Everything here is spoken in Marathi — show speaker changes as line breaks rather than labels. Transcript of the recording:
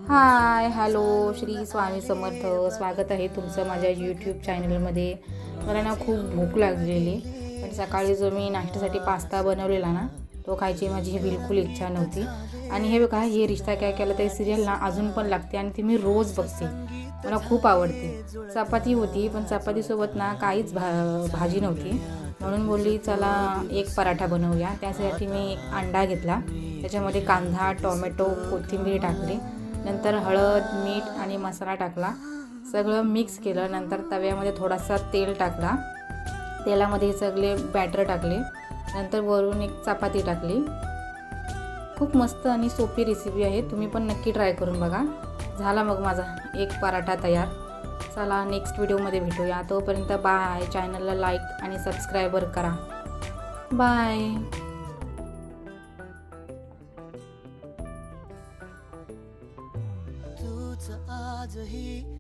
Hi hello Shri Swami Samarth. स्वागत आहे तुमचं माझ्या यूट्यूब चॅनलमध्ये. मला ना खूप भूक लागलेली, पण सकाळी जो मी नाश्त्यासाठी पास्ता बनवलेला ना, तो खायची माझी बिलकुल इच्छा नव्हती. आणि हे बघा, हे रिश्ता क्या केला ते सिरियल ना अजून पण लागते आणि ती मी रोज बघते. मला खूप आवडते. चपाती होती, पण चपातीसोबत ना काहीच भाजी नव्हती, म्हणून बोलली चला एक पराठा बनवूया. त्यासाठी मी एक अंडा घेतला, त्याच्यामध्ये कांदा, टोमॅटो, कोथिंबीर टाकली, नंतर हळद, मीठ आणि मसाला टाकला, सगळं मिक्स केलं. नंतर तव्यामध्ये थोडासा तेल टाकला, तेलामध्ये सगळे बॅटर टाकले, नंतर वरून एक चपाती टाकली. खूप मस्त आणि सोपी रेसिपी आहे, तुम्ही पण नक्की ट्राय करून बघा. झाला मग माझा एक पराठा तयार. चला नेक्स्ट व्हिडिओमध्ये भेटूया. तोपर्यंत बाय. चॅनलला लाईक आणि सबस्क्राईबर करा. बाय.
आजही